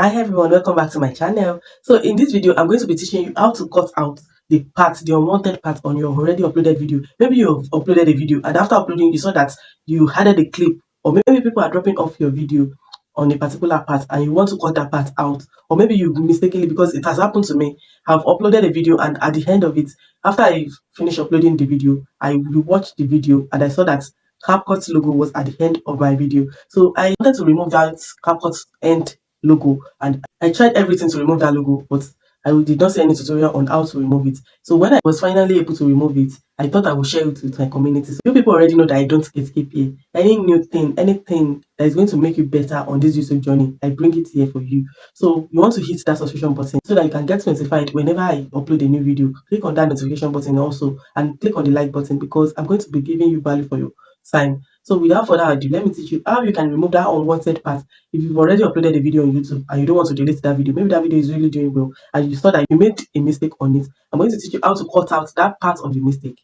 Hi everyone, welcome back to my channel. So in this video, I'm going to be teaching you how to cut out the unwanted part on your already uploaded video. Maybe you've uploaded a video and after uploading, you saw that you added a clip, or maybe people are dropping off your video on a particular part and you want to cut that part out, or maybe you mistakenly, because it has happened to me, have uploaded a video and at the end of it, after I finished uploading the video, I rewatched the video and I saw that CapCut logo was at the end of my video. So I wanted to remove that CapCut end logo and I tried everything to remove that logo, but I did not see any tutorial on how to remove it. So when I was finally able to remove it, I thought I would share it with my community. So you people already know that I don't escape here. Any new thing, anything that is going to make you better on this YouTube journey, I bring it here for you. So you want to hit that subscription button so that you can get notified whenever I upload a new video. Click on that notification button also and click on the like button, because I'm going to be giving you value for your time. So without further ado, let me teach you how you can remove that unwanted part. If you've already uploaded a video on YouTube and you don't want to delete that video, maybe that video is really doing well and you thought that you made a mistake on it, I'm going to teach you how to cut out that part of the mistake.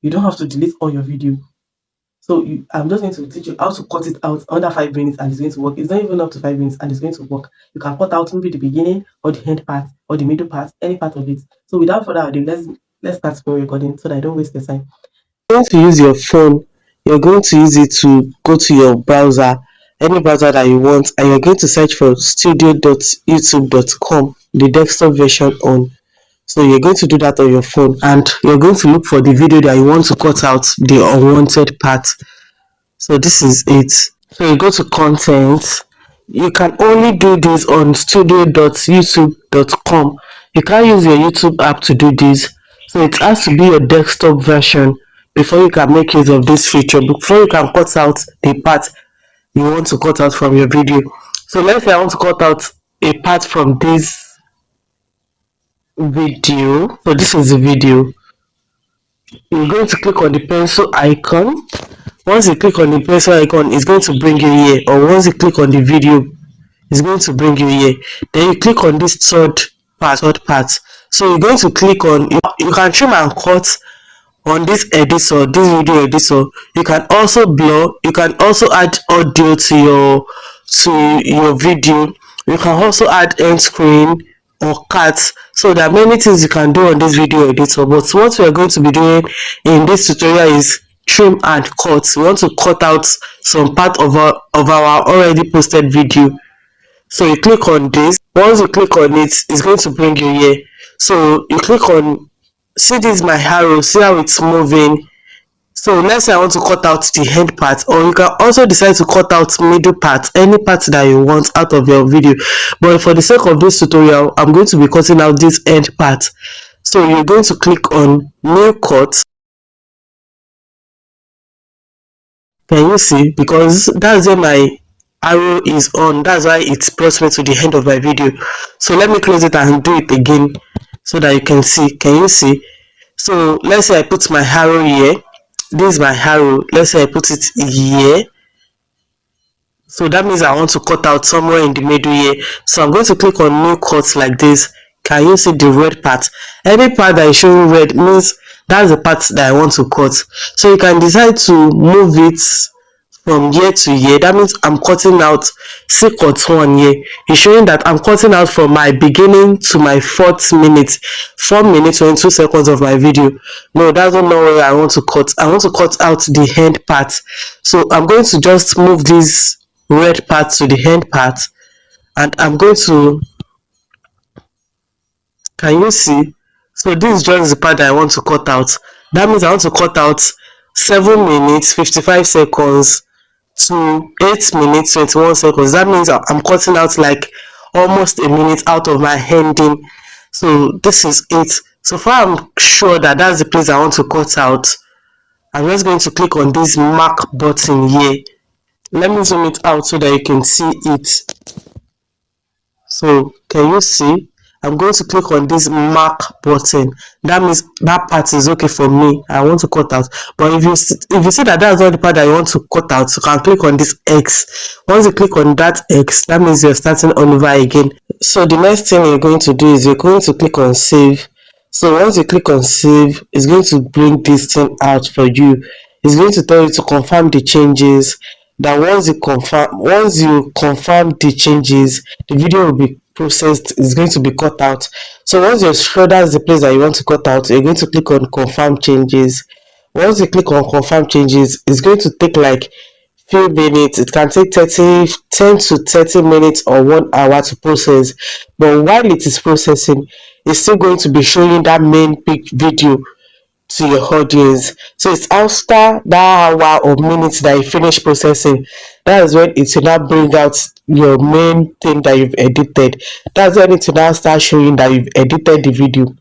You don't have to delete all your video. So I'm just going to teach you how to cut it out under 5 minutes and it's going to work. It's not even up to 5 minutes and it's going to work. You can cut out maybe the beginning or the end part or the middle part, any part of it. So without further ado, let's start my recording so that I don't waste the time. You're going to use your phone. You're going to use it to go to your browser, any browser that you want, and you're going to search for studio.youtube.com, the desktop version on. So you're going to do that on your phone and you're going to look for the video that you want to cut out the unwanted part. So this is it. So you go to content. You can only do this on studio.youtube.com. You can't use your YouTube app to do this. So it has to be your desktop version before you can make use of this feature, before you can cut out the part you want to cut out from your video. So let's say I want to cut out a part from this video. So this is the video. You're going to click on the pencil icon. Once you click on the pencil icon, it's going to bring you here, or once you click on the video, it's going to bring you here. Then you click on this third part. So you're going to click on, you can trim and cut on this editor, this video editor. You can also blur, you can also add audio to your video. You can also add end screen or cut. So there are many things you can do on this video editor, but what we are going to be doing in this tutorial is trim and cut. We want to cut out some part of our already posted video. So you click on this. Once you click on it, it's going to bring you here. So you click on, see, this is my arrow, see how it's moving. So let's say I want to cut out the end part, or you can also decide to cut out middle part, any part that you want out of your video. But for the sake of this tutorial, I'm going to be cutting out this end part. So you're going to click on new cut. Can you see? Because that's where my arrow is on, that's why it brought me to the end of my video. So let me close it and do it again so that you can see. Can you see? So let's say I put my arrow here. This is my arrow. Let's say I put it here. So that means I want to cut out somewhere in the middle here. So I'm going to click on new cut like this. Can you see the red part? Any part that is showing red means that's the part that I want to cut. So you can decide to move it from here to here. That means I'm cutting out, see cut 1 here. It's showing that I'm cutting out from my beginning to my 4th minute, 4 minutes 22 seconds of my video. No, that's not where I want to cut. I want to cut out the end part. So I'm going to just move this red part to the end part, and I'm going to, can you see? So this is just the part that I want to cut out. That means I want to cut out 7 minutes 55 seconds to 8 minutes 21 seconds. That means I'm cutting out like almost a minute out of my ending. So this is it. So far I'm sure that that's the place I want to cut out. I'm just going to click on this mark button here. Let me zoom it out so that you can see it. So can you see? I'm going to click on this mark button. That means that part is okay for me. I want to cut out. But if you see that that's not the part that you want to cut out, you can click on this X. Once you click on that X, that means you're starting all over again. So the next thing you're going to do is you're going to click on save. So once you click on save, it's going to bring this thing out for you. It's going to tell you to confirm the changes. that once you confirm the changes, the video will be processed, is going to be cut out. So once you're sure that's the place that you want to cut out, you're going to click on confirm changes. Once you click on confirm changes, it's going to take like few minutes. It can take 10 to 30 minutes or 1 hour to process, but while it is processing, it's still going to be showing that main video to your audience. So it's after that hour or minutes that you finish processing, that is when it will now bring out your main thing that you've edited. That's when it will now start showing that you've edited the video.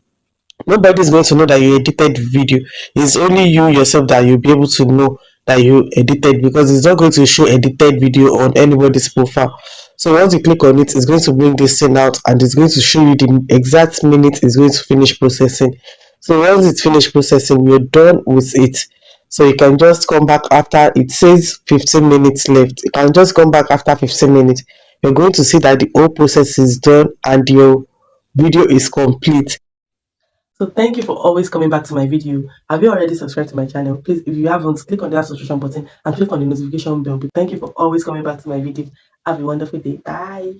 Nobody's going to know that you edited the video. It's only you yourself that you'll be able to know that you edited, because it's not going to show edited video on anybody's profile. So once you click on it, it's going to bring this thing out and it's going to show you the exact minute it's going to finish processing. So once it's finished processing, you're done with it. So you can just come back after it says 15 minutes left. You can just come back after 15 minutes. You're going to see that the whole process is done and your video is complete. So thank you for always coming back to my video. Have you already subscribed to my channel? Please, if you haven't, click on that subscription button and click on the notification bell. But thank you for always coming back to my video. Have a wonderful day. Bye.